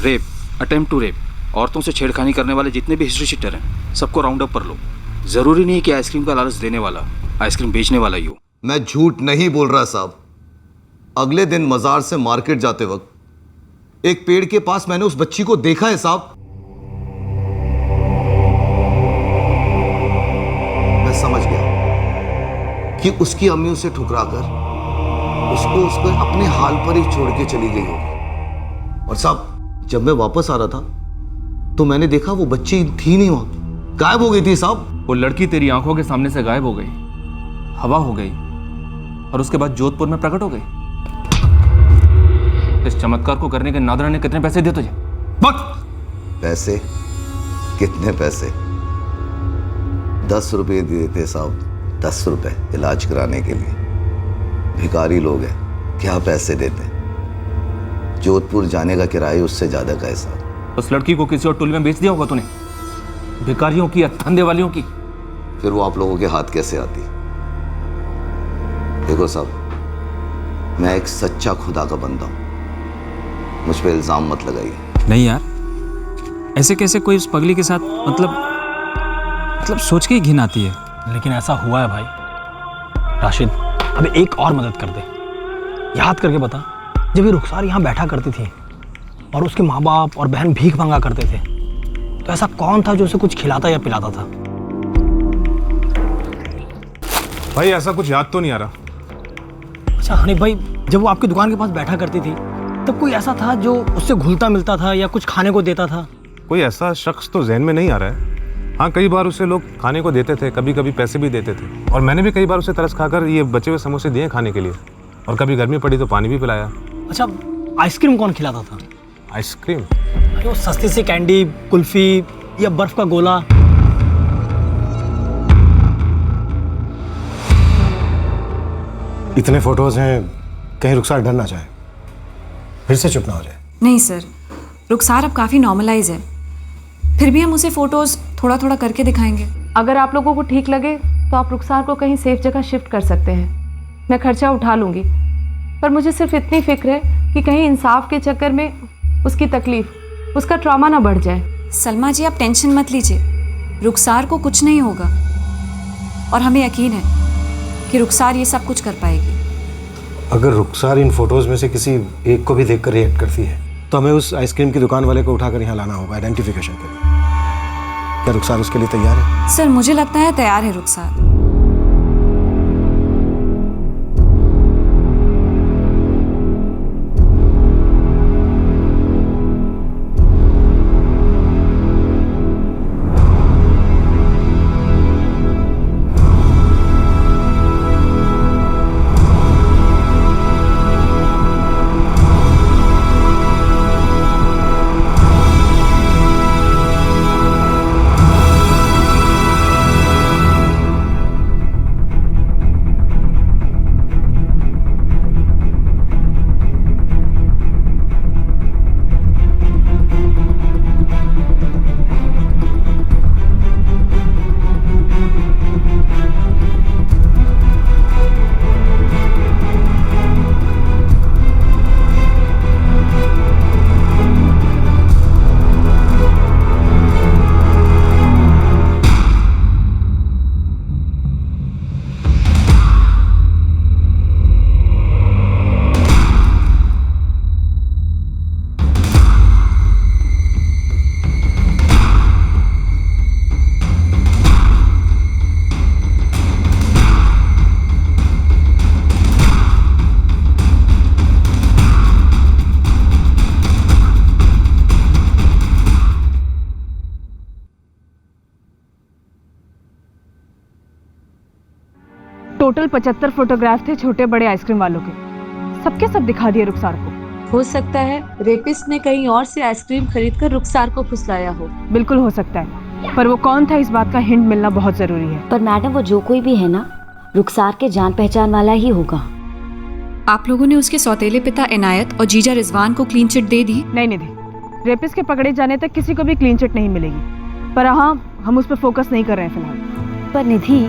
E: रेप, अटेम्प्ट टू रेप, औरतों से छेड़खानी करने वाले जितने भी हिस्ट्री शीटर हैं सबको राउंड अप कर लो। जरूरी नहीं कि आइसक्रीम का लालच देने वाला आइसक्रीम बेचने वाला ही हो।
O: मैं झूठ नहीं बोल रहा साहब। अगले दिन मजार से मार्केट जाते वक्त एक पेड़ के पास मैंने उस बच्ची को देखा है साहब। मैं समझ गया कि उसकी अम्मी उसे ठुकराकर उसको अपने हाल पर ही छोड़ के चली गई होगी। और साहब, जब मैं वापस आ रहा था तो मैंने देखा वो बच्ची थी नहीं, वहां गायब हो गई थी साहब।
B: वो लड़की तेरी आंखों के सामने से गायब हो गई, हवा हो गई, और उसके बाद जोधपुर में प्रकट हो गई। इस चमत्कार को करने के नादरा ने कितने पैसे दिए तुझे?
O: पैसे? कितने पैसे? 10 रुपये दिए थे साहब, 10 रुपए इलाज कराने के लिए। भिखारी लोग हैं, क्या पैसे देते? जोधपुर जाने का किराया उससे ज्यादा का है साहब।
B: उस लड़की को किसी और टोली में बेच दिया होगा तूने, भिखारियों की या धंधे वालियों की।
O: फिर वो आप लोगों के हाथ कैसे आती? देखो साहब, मैं एक सच्चा खुदा का बंदा हूं, मुझ पे इल्जाम मत लगाइए।
H: नहीं यार, ऐसे कैसे कोई उस पगली के साथ, मतलब सोच के ही घिन आती है।
A: लेकिन ऐसा हुआ है भाई। राशिद, अब एक और मदद कर दे। याद करके बता, जब ये रुखसार यहाँ बैठा करती थी और उसके माँ बाप और बहन भीख मांगा करते थे, तो ऐसा कौन था जो उसे कुछ खिलाता या पिलाता था?
I: भाई ऐसा कुछ याद तो नहीं आ रहा।
A: अच्छा हनीफ भाई, जब वो आपकी दुकान के पास बैठा करती थी तब कोई ऐसा था जो उससे घुलता मिलता था या कुछ खाने को देता था?
I: कोई ऐसा शख्स तो जहन में नहीं आ रहा है। हाँ, कई बार उसे लोग खाने को देते थे, कभी कभी पैसे भी देते थे, और मैंने भी कई बार उसे तरस खाकर ये बचे हुए समोसे दिए खाने के लिए, और कभी गर्मी पड़ी तो पानी भी पिलाया।
A: अच्छा, आइसक्रीम कौन खिलाता था?
I: आइसक्रीम?
A: वो सस्ती सी कैंडी, कुल्फी या बर्फ का गोला?
C: इतने फोटोज हैं, कहीं रुखसार डर ना जाए, फिर से चुप ना हो जाए।
J: नहीं सर, रुखसार अब काफ़ी नॉर्मलाइज है, फिर भी हम उसे फ़ोटोज़ थोड़ा थोड़ा करके दिखाएंगे।
L: अगर आप लोगों को ठीक लगे तो आप रुखसार को कहीं सेफ जगह शिफ्ट कर सकते हैं, मैं खर्चा उठा लूँगी। पर मुझे सिर्फ इतनी फिक्र है कि कहीं इंसाफ के चक्कर में उसकी तकलीफ, उसका ट्रॉमा ना बढ़ जाए।
J: सलमा जी, आप टेंशन मत लीजिए, रुखसार को कुछ नहीं होगा और हमें यकीन है कि रुखसार ये सब कुछ कर पाएगी।
C: अगर रुखसार इन फोटोज में से किसी एक को भी देखकर रिएक्ट करती है तो हमें उस आइसक्रीम की दुकान वाले को उठाकर यहाँ लाना होगा आइडेंटिफिकेशन के लिए। क्या रुखसार उसके लिए तैयार है?
J: सर मुझे लगता है तैयार है रुखसार।
L: टोटल 75 फोटोग्राफ थे छोटे बड़े आइसक्रीम वालों के, सबके सब दिखा दिए रुखसार को।
F: हो सकता है रेपिस्ट ने कहीं और से आइसक्रीम खरीदकर रुखसार को फुसलाया हो।
L: बिल्कुल हो सकता है, पर वो कौन था इस बात का हिंट मिलना बहुत जरूरी है।
P: पर मैडम वो जो कोई भी है ना, रुखसार के जान पहचान वाला ही होगा।
J: आप लोगों ने उसके सौतेले पिता इनायत और जीजा रिजवान को क्लीन चिट दे दी?
L: नहीं निधि, रेपिस्ट के पकड़े जाने तक किसी को भी क्लीन चिट नहीं मिलेगी, पर हाँ हम उस पर फोकस नहीं कर रहे हैं फिलहाल।
P: पर निधि,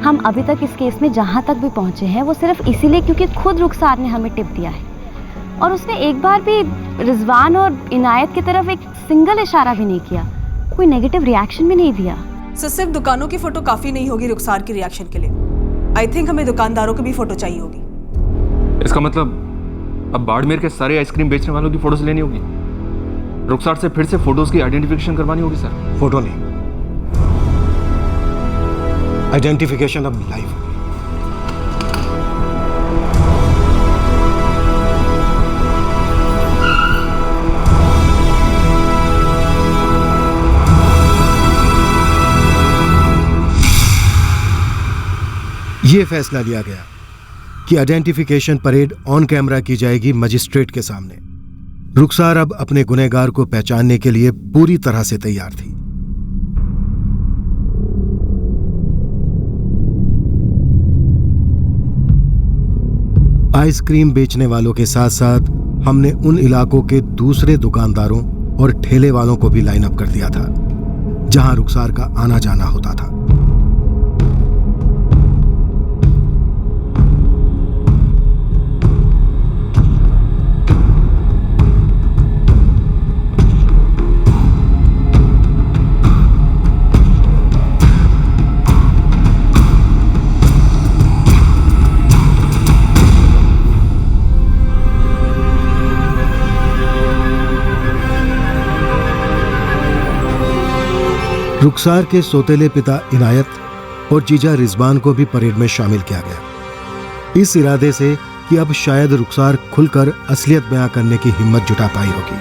P: हम अभी तक इस केस में जहाँ तक भी पहुँचे हैं वो सिर्फ इसीलिए क्योंकि खुद रुखसार ने हमें टिप दिया है, और उसने एक बार भी रिजवान और इनायत की तरफ एक सिंगल इशारा भी नहीं किया, कोई नेगेटिव रिएक्शन भी नहीं दिया।
L: सर सिर्फ दुकानों की फोटो काफी नहीं होगी रुखसार की रिएक्शन के लिए। आई थिंक हमें दुकानदारों की भी फोटो चाहिए होगी।
B: इसका मतलब अब बाड़मेर के सारे आइसक्रीम बेचने वालों की फोटोज लेनी होगी, रुखसार से फिर से फोटोज की आइडेंटिफिकेशन करवानी होगी। सर
C: फोटो नहीं, आइडेंटिफिकेशन अब लाइव। ये फैसला लिया गया कि आइडेंटिफिकेशन परेड ऑन कैमरा की जाएगी मजिस्ट्रेट के सामने। रुखसार अब अपने गुनहगार को पहचानने के लिए पूरी तरह से तैयार थी। आइसक्रीम बेचने वालों के साथ साथ हमने उन इलाकों के दूसरे दुकानदारों और ठेले वालों को भी लाइन अप कर दिया था जहां रुखसार का आना जाना होता था। रुखसार के सौतेले पिता इनायत और जीजा रिजवान को भी परेड में शामिल किया गया, इस इरादे से कि अब शायद रुखसार खुलकर असलियत बयां करने की हिम्मत जुटा पाई होगी।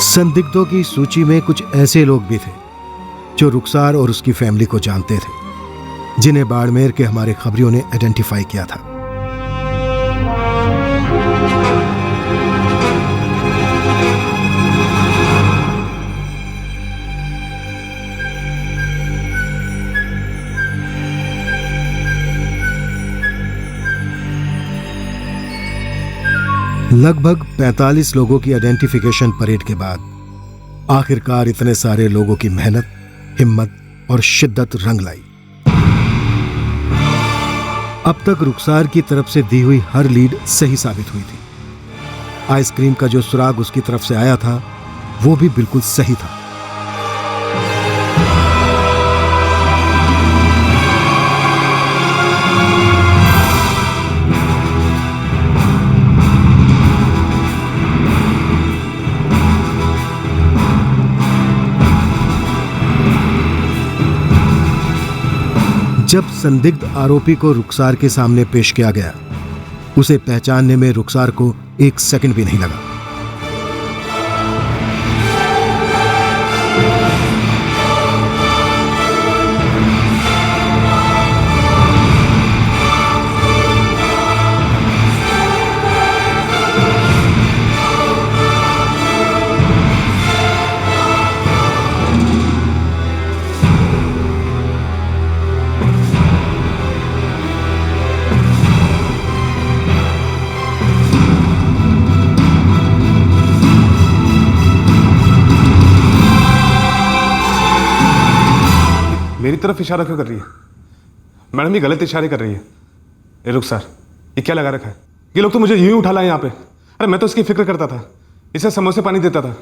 C: संदिग्धों की सूची में कुछ ऐसे लोग भी थे जो रुखसार और उसकी फैमिली को जानते थे, जिन्हें बाड़मेर के हमारे खबरियों ने आइडेंटिफाई किया था। लगभग 45 लोगों की आइडेंटिफिकेशन परेड के बाद आखिरकार इतने सारे लोगों की मेहनत, हिम्मत और शिद्दत रंग लाई। अब तक रुखसार की तरफ से दी हुई हर लीड सही साबित हुई थी। आइसक्रीम का जो सुराग उसकी तरफ से आया था वो भी बिल्कुल सही था। जब संदिग्ध आरोपी को रुखसार के सामने पेश किया गया, उसे पहचानने में रुखसार को 1 सेकंड भी नहीं लगा।
I: मेरी तरफ इशारा क्यों कर रही है? मैडम ये गलत इशारे कर रही है। ए रुखसार, ये क्या लगा रखा है? ये लोग तो मुझे यूं ही उठा लाए यहाँ पे। अरे मैं तो इसकी फिक्र करता था, इसे समोसे पानी देता था।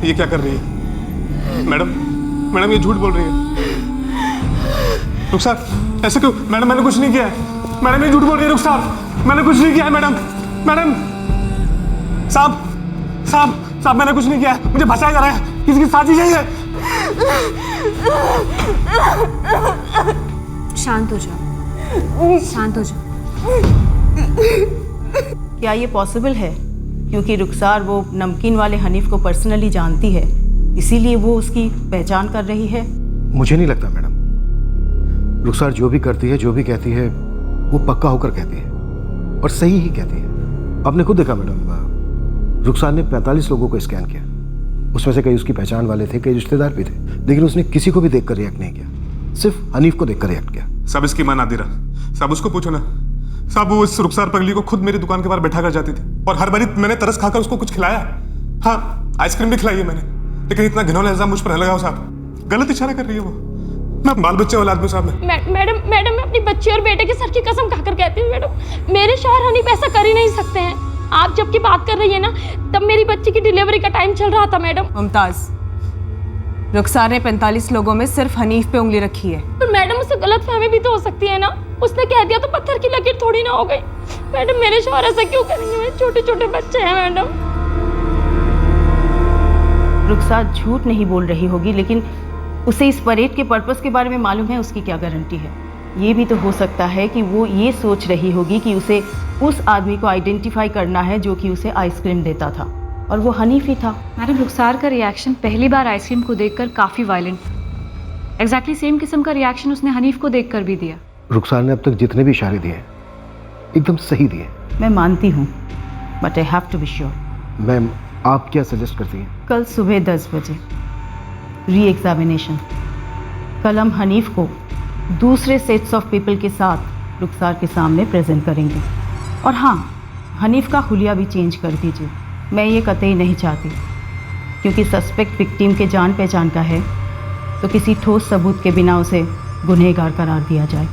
I: ये क्या कर रही है? मैडम ये झूठ बोल रही है। रुखसार ऐसे क्यों? मैडम मैंने कुछ नहीं किया है। मैडम ये झूठ बोल रही है। रुखसार मैंने कुछ नहीं किया है। मैडम साहब मैंने कुछ नहीं किया है। मुझे फंसाया जा रहा है, किसी की साजिश है।
J: शांत हो जाओ, शांत हो जाओ।
L: क्या ये पॉसिबल है? क्योंकि रुखसार वो नमकीन वाले हनीफ को पर्सनली जानती है, इसीलिए वो उसकी पहचान कर रही है।
C: मुझे नहीं लगता मैडम। रुखसार जो भी करती है, जो भी कहती है, वो पक्का होकर कहती है और सही ही कहती है। आपने खुद देखा मैडम, रुखसार ने 45 लोगों को स्कैन किया। उसमें से कई उसकी पहचान वाले थे, कई रिश्तेदार भी थे, लेकिन उसने किसी को भी देखकर रिएक्ट नहीं किया, सिर्फ हनीफ को देखकर रिएक्ट किया।
I: सब इसकी मां नादिरा, सब उसको पूछो ना। सब वो इस रुखसार पगली को खुद मेरी दुकान के बाहर बैठा कर जाती थी और हर बारी मैंने तरस खाकर उसको कुछ खिलाया। हाँ, आइसक्रीम भी खिलाई है मैंने, लेकिन इतना घिनौना इल्जाम मुझ पर न लगाओ साहब। गलत इशारा कर रही है वो। मैं बाल बच्चे वाला आदमी साहब।
Q: मैडम मैं अपनी बच्ची और बेटे के सर की कसम खाकर कहती हूँ मैडम, मेरे शौहर हनीफ ऐसा कर ही नहीं सकते हैं। आप जब की बात कर रही है ना, तब मेरी बच्ची की डिलीवरी का टाइम चल रहा था मैडम।
L: मुमताज, रुखसार ने 45 लोगों में सिर्फ हनीफ पे उंगली रखी है।
Q: पर मैडम उससे गलतफहमी भी तो हो सकती है ना। उसने कह दिया तो पत्थर की लकीर थोड़ी ना हो गई। मैडम मेरे शौहर ऐसा क्यों करेंगे? मेरे छोटे छोटे बच्चे हैं मैडम।
L: रुखसार झूठ नहीं बोल रही होगी, लेकिन उसे इस परेड के पर्पस के बारे में मालूम है, उसकी क्या गारंटी है? ये भी तो हो सकता है कि वो ये सोच रही होगी कि उसे उस आदमी को आइडेंटिफाई करना है जो कि उसे आइसक्रीम देता था, और वो हनीफ ही था।
J: मैडम रुखसार का रिएक्शन पहली बार आइसक्रीम को देखकर काफ़ी वायलेंट, एग्जैक्टली सेम किस्म का रिएक्शन उसने हनीफ को देखकर भी दिया।
C: रुखसार ने अब तक जितने भी इशारे दिए एकदम सही दिए।
L: मैं मानती हूँ, but I have to be sure.
C: Ma'am आप क्या सजेस्ट करती हैं?
L: कल सुबह 10 बजे री एग्जामिनेशन। कल हम हनीफ को दूसरे सेट्स ऑफ पीपल के साथ रुखसार के सामने प्रेजेंट करेंगे। और हाँ, हनीफ का हुलिया भी चेंज कर दीजिए। मैं ये कतई नहीं चाहती, क्योंकि सस्पेक्ट विक्टिम के जान पहचान का है, तो किसी ठोस सबूत के बिना उसे गुनहगार करार दिया जाए।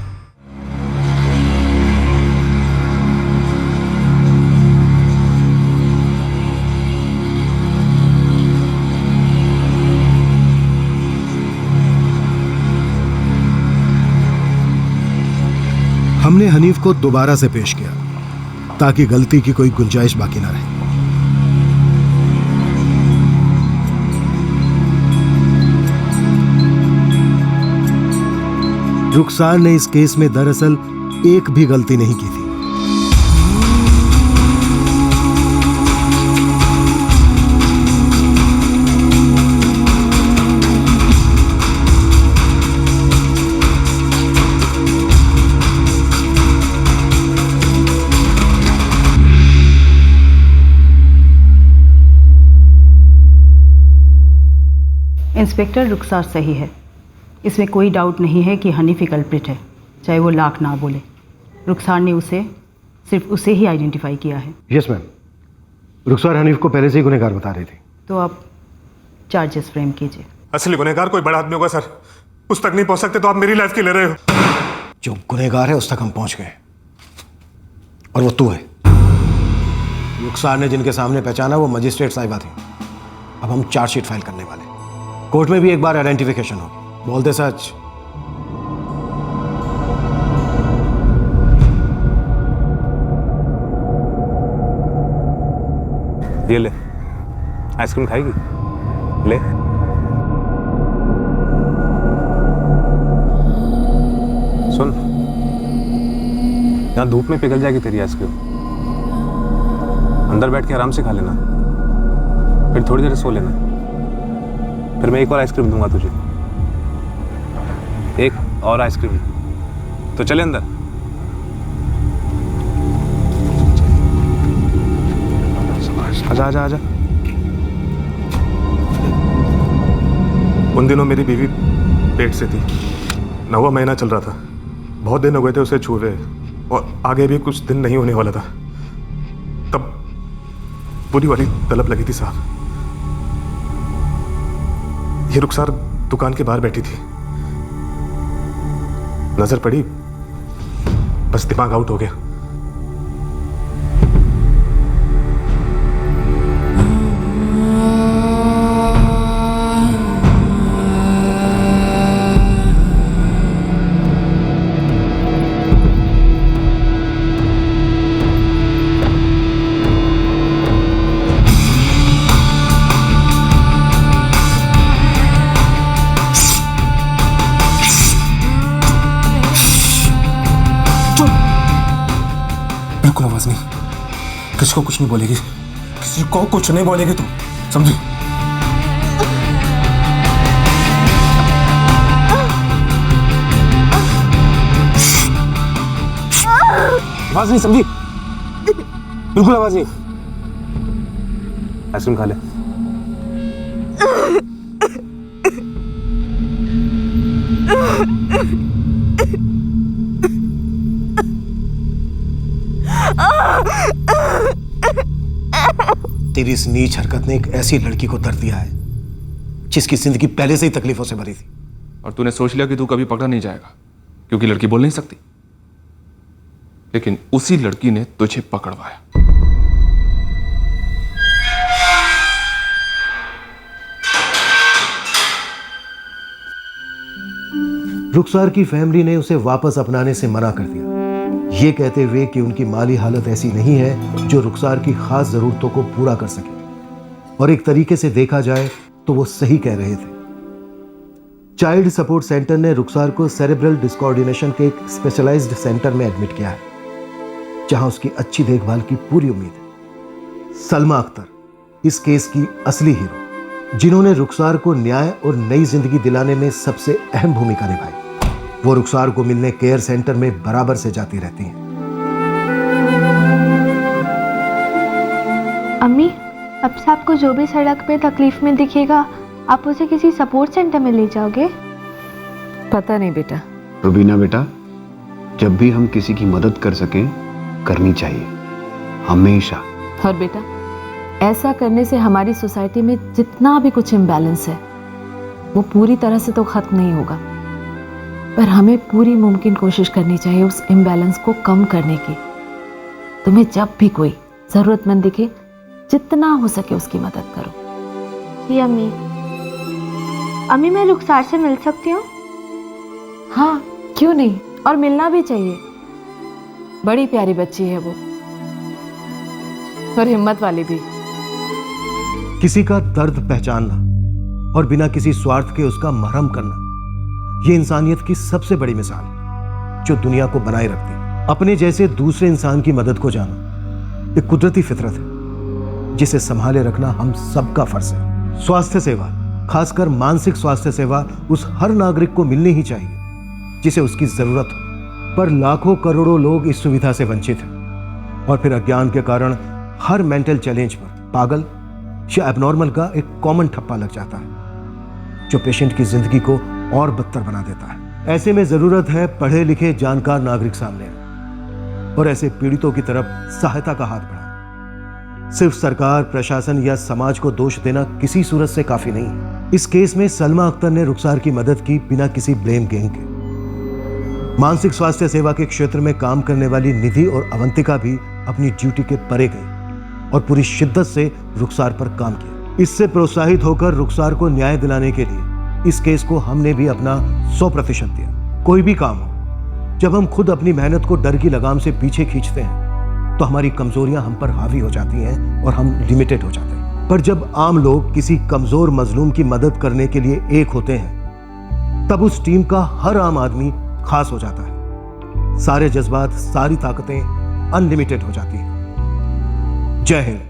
C: हमने हनीफ को दोबारा से पेश किया ताकि गलती की कोई गुंजाइश बाकी ना रहे। रुखसार ने इस केस में दरअसल एक भी गलती नहीं की थी।
L: इंस्पेक्टर, रुखसार सही है। इसमें कोई डाउट नहीं है कि हनीफ ही कल्प्रिट है, चाहे वो लाख ना बोले। रुखसार ने सिर्फ उसे ही आइडेंटिफाई किया है।
C: यस मैम, रुखसार हनीफ को पहले से ही गुनहगार बता रही थी।
L: तो आप चार्जेस फ्रेम कीजिए।
I: असली गुनहगार कोई बड़ा आदमी होगा सर, उस तक नहीं पहुंच सकते तो आप मेरी लाइफ की ले रहे हो।
C: जो गुनहगार है उस तक हम पहुंच गए, और वो तू है। रुखसार ने जिनके सामने पहचाना वो मजिस्ट्रेट साहिबा थी। अब हम चार्जशीट फाइल करने वाले, कोर्ट में भी एक बार आइडेंटिफिकेशन होगी। बोलते सच।
I: ये ले, आइसक्रीम खाएगी? ले। सुन, यहाँ धूप में पिघल जाएगी तेरी आइसक्रीम, अंदर बैठ के आराम से खा लेना, फिर थोड़ी देर सो लेना, फिर मैं एक और आइसक्रीम दूंगा तुझे, एक और आइसक्रीम। तो चले अंदर। आजा आजा आजा। उन दिनों मेरी बीवी पेट से थी, 9वां महीना चल रहा था। बहुत दिन हो गए थे उसे छुए, और आगे भी कुछ दिन नहीं होने वाला था। तब पूरी वाली तलब लगी थी साहब। ये रुखसार दुकान के बाहर बैठी थी, नजर पड़ी, बस दिमाग आउट हो गया। बिल्कुल आवाज नहीं, किसी को कुछ नहीं बोलेगी, किसी को कुछ नहीं बोलेगी तू, समझी? आवाज नहीं, समझी? बिल्कुल आवाज नहीं। आइसक्रीम खा ले।
C: तेरी इस नीच हरकत ने एक ऐसी लड़की को दर्द दिया है जिसकी जिंदगी पहले से ही तकलीफों से भरी थी।
B: और तूने सोच लिया कि तू कभी पकड़ा नहीं जाएगा क्योंकि लड़की बोल नहीं सकती, लेकिन उसी लड़की ने तुझे पकड़वाया।
C: रुखसार की फैमिली ने उसे वापस अपनाने से मना कर दिया, ये कहते हुए कि उनकी माली हालत ऐसी नहीं है जो रुखसार की खास जरूरतों को पूरा कर सके। और एक तरीके से देखा जाए तो वो सही कह रहे थे। चाइल्ड सपोर्ट सेंटर ने रुखसार को सेरेब्रल डिसकोऑर्डिनेशन के एक स्पेशलाइज्ड सेंटर में एडमिट किया है, जहां उसकी अच्छी देखभाल की पूरी उम्मीद है। सलमा अख्तर इस केस की असली हीरो, जिन्होंने रुखसार को न्याय और नई जिंदगी दिलाने में सबसे अहम भूमिका निभाई। वो रुखसार को मिलने केयर सेंटर में बराबर से जाती रहती हैं।
P: अम्मी, अब से आपको जो भी सड़क पे तकलीफ में दिखेगा आप उसे किसी सपोर्ट सेंटर में ले जाओगे?
R: पता नहीं बेटा।
S: रुबीना बेटा, जब भी हम किसी की मदद कर सकें करनी चाहिए, हमेशा।
R: और बेटा, ऐसा करने से हमारी सोसाइटी में जितना भी कुछ इम्बैलेंस है वो पूरी तरह से तो खत्म नहीं होगा, पर हमें पूरी मुमकिन कोशिश करनी चाहिए उस इम्बैलेंस को कम करने की। तुम्हें जब भी कोई जरूरतमंद दिखे जितना हो सके उसकी मदद करो।
P: जी अम्मी। अम्मी, मैं रुखसार से मिल सकती हूँ?
R: हाँ, क्यों नहीं, और मिलना भी चाहिए। बड़ी प्यारी बच्ची है वो, और हिम्मत वाली भी।
C: किसी का दर्द पहचानना और बिना किसी स्वार्थ के उसका मरहम करना, ये इंसानियत की सबसे बड़ी मिसाल है जो दुनिया को बनाए रखती है। अपने जैसे दूसरे इंसान की मदद को जाना एक कुदरती फितरत है जिसे संभाले रखना हम सबका फर्ज है। स्वास्थ्य सेवा, खासकर मानसिक स्वास्थ्य सेवा, उस हर नागरिक को मिलनी ही चाहिए जिसे उसकी जरूरत हो, पर लाखों करोड़ों लोग इस सुविधा से वंचित हैं और फिर अज्ञान के कारण हर मेंटल चैलेंज पर पागल या एबनॉर्मल का एक कॉमन ठप्पा लग जाता है जो पेशेंट की जिंदगी को और बदतर बना देता है। ऐसे में जरूरत है पढ़े लिखे जानकार नागरिक सामने आए और ऐसे पीड़ितों की तरफ सहायता का हाथ बढ़ाए। सिर्फ सरकार, प्रशासन या समाज को दोष देना किसी सूरत से काफी नहीं है। इस केस में सलमा अख्तर ने रुखसार की मदद की बिना किसी ब्लेम गेम के। मानसिक स्वास्थ्य सेवा के क्षेत्र में काम करने वाली निधि और अवंतिका भी अपनी ड्यूटी के परे गई और पूरी शिद्दत से रुखसार पर काम किया। इससे प्रोत्साहित होकर रुखसार को न्याय दिलाने के लिए इस केस को हमने भी अपना 100% दिया। कोई भी काम हो, जब हम खुद अपनी मेहनत को डर की लगाम से पीछे खींचते हैं तो हमारी कमजोरियां हम पर हावी हो जाती हैं और हम लिमिटेड हो जाते हैं। पर जब आम लोग किसी कमजोर मजलूम की मदद करने के लिए एक होते हैं, तब उस टीम का हर आम आदमी खास हो जाता है। सारे जज्बात, सारी ताकतें अनलिमिटेड हो जाती हैं। जय हिंद।